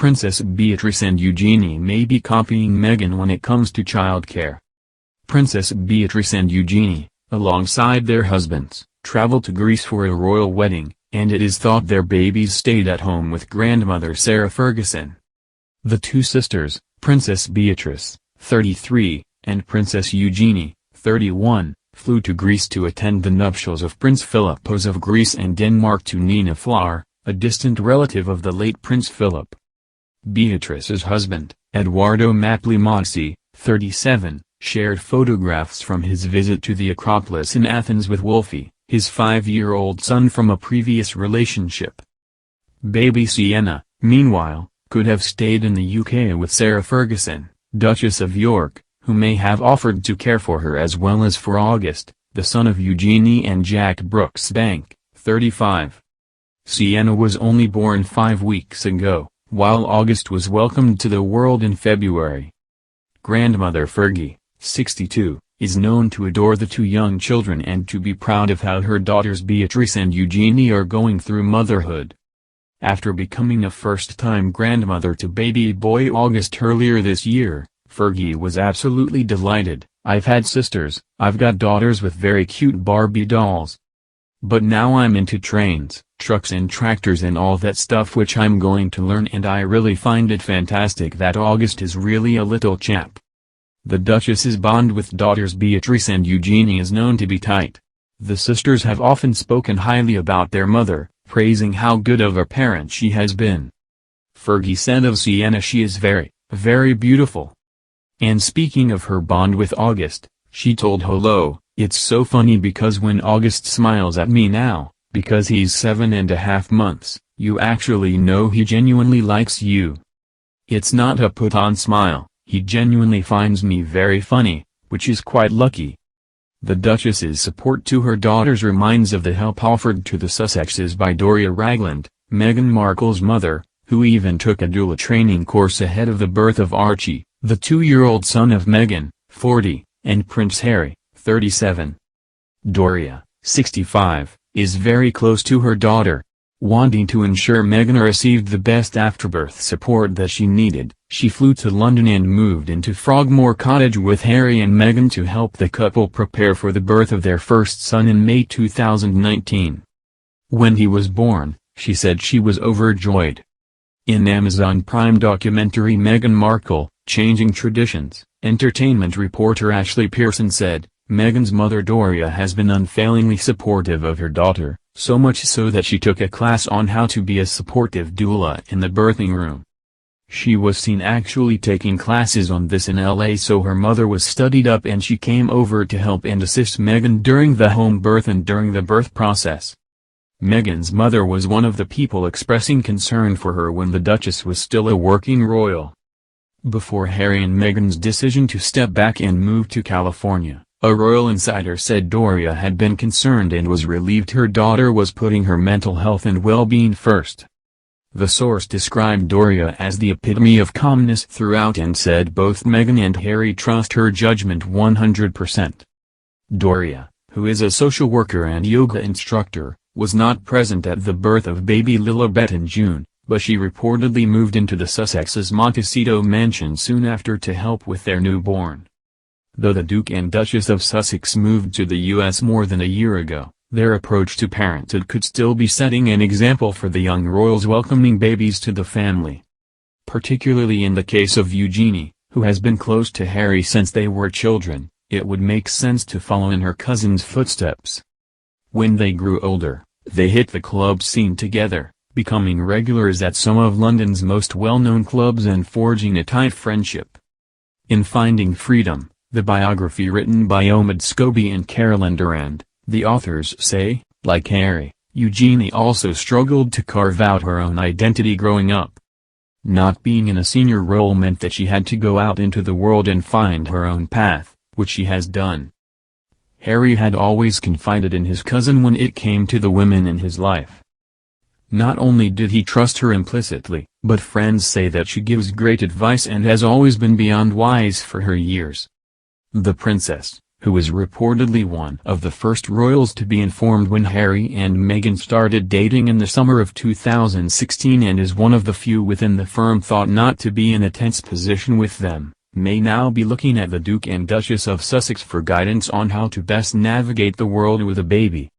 Princess Beatrice and Eugenie may be copying Meghan when it comes to childcare. Princess Beatrice and Eugenie, alongside their husbands, traveled to Greece for a royal wedding, and it is thought their babies stayed at home with grandmother Sarah Ferguson. The two sisters, Princess Beatrice, 33, and Princess Eugenie, 31, flew to Greece to attend the nuptials of Prince Philippos of Greece and Denmark to Nina Flower, a distant relative of the late Prince Philip. Beatrice's husband, Edoardo Matlimazzi, 37, shared photographs from his visit to the Acropolis in Athens with Wolfie, his 5-year-old son from a previous relationship. Baby Sienna, meanwhile, could have stayed in the UK with Sarah Ferguson, Duchess of York, who may have offered to care for her as well as for August, the son of Eugenie and Jack Brooksbank, 35. Sienna was only born 5 weeks ago, while August was welcomed to the world in February. Grandmother Fergie, 62, is known to adore the two young children and to be proud of how her daughters Beatrice and Eugenie are going through motherhood. After becoming a first-time grandmother to baby boy August earlier this year, Fergie was absolutely delighted. "I've had sisters, I've got daughters with very cute Barbie dolls. But now I'm into trains, trucks and tractors and all that stuff which I'm going to learn, and I really find it fantastic that August is really a little chap." The Duchess's bond with daughters Beatrice and Eugenie is known to be tight. The sisters have often spoken highly about their mother, praising how good of a parent she has been. Fergie said of Sienna, "She is very, very beautiful." And speaking of her bond with August, she told Hello, "It's so funny because when August smiles at me now, because he's 7.5 months, you actually know he genuinely likes you. It's not a put-on smile, he genuinely finds me very funny, which is quite lucky." The Duchess's support to her daughters reminds of the help offered to the Sussexes by Doria Ragland, Meghan Markle's mother, who even took a doula training course ahead of the birth of Archie, the 2-year-old son of Meghan, 40, and Prince Harry, 37. Doria, 65, is very close to her daughter. Wanting to ensure Meghan received the best afterbirth support that she needed, she flew to London and moved into Frogmore Cottage with Harry and Meghan to help the couple prepare for the birth of their first son in May 2019. When he was born, she said she was overjoyed. In Amazon Prime documentary Meghan Markle, Changing Traditions, entertainment reporter Ashley Pearson said, "Meghan's mother Doria has been unfailingly supportive of her daughter, so much so that she took a class on how to be a supportive doula in the birthing room. She was seen actually taking classes on this in LA, so her mother was studied up and she came over to help and assist Meghan during the home birth and during the birth process." Meghan's mother was one of the people expressing concern for her when the Duchess was still a working royal. Before Harry and Meghan's decision to step back and move to California, a royal insider said Doria had been concerned and was relieved her daughter was putting her mental health and well-being first. The source described Doria as the epitome of calmness throughout and said both Meghan and Harry trust her judgment 100%. Doria, who is a social worker and yoga instructor, was not present at the birth of baby Lilibet in June, but she reportedly moved into the Sussexes' Montecito mansion soon after to help with their newborn. Though the Duke and Duchess of Sussex moved to the U.S. more than a year ago, their approach to parenthood could still be setting an example for the young royals welcoming babies to the family. Particularly in the case of Eugenie, who has been close to Harry since they were children, it would make sense to follow in her cousin's footsteps. When they grew older, they hit the club scene together, becoming regulars at some of London's most well-known clubs and forging a tight friendship. In Finding Freedom, the biography written by Omid Scobie and Carolyn Durand, the authors say, like Harry, Eugenie also struggled to carve out her own identity growing up. Not being in a senior role meant that she had to go out into the world and find her own path, which she has done. Harry had always confided in his cousin when it came to the women in his life. Not only did he trust her implicitly, but friends say that she gives great advice and has always been beyond wise for her years. The princess, who is reportedly one of the first royals to be informed when Harry and Meghan started dating in the summer of 2016 and is one of the few within the firm thought not to be in a tense position with them, may now be looking at the Duke and Duchess of Sussex for guidance on how to best navigate the world with a baby.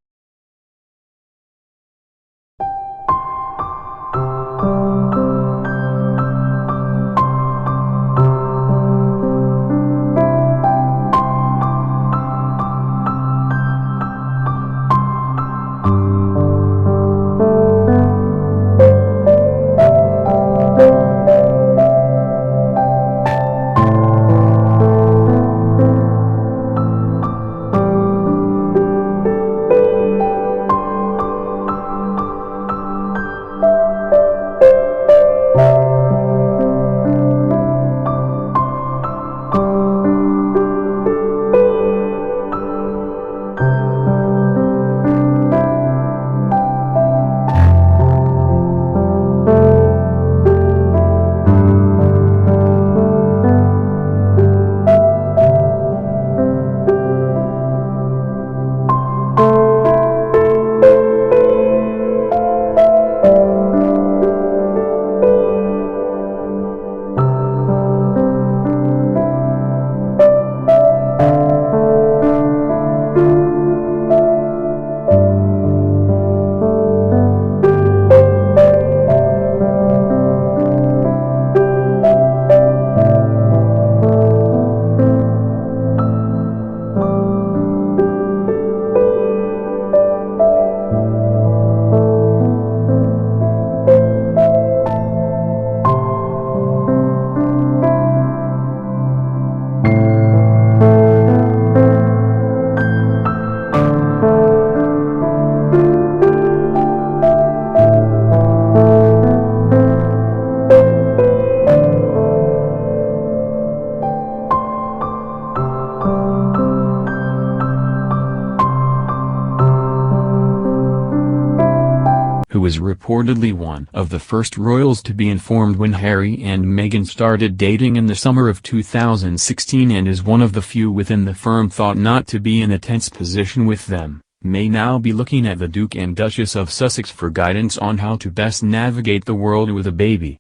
Who is reportedly one of the first royals to be informed when Harry and Meghan started dating in the summer of 2016 and is one of the few within the firm thought not to be in a tense position with them, may now be looking at the Duke and Duchess of Sussex for guidance on how to best navigate the world with a baby.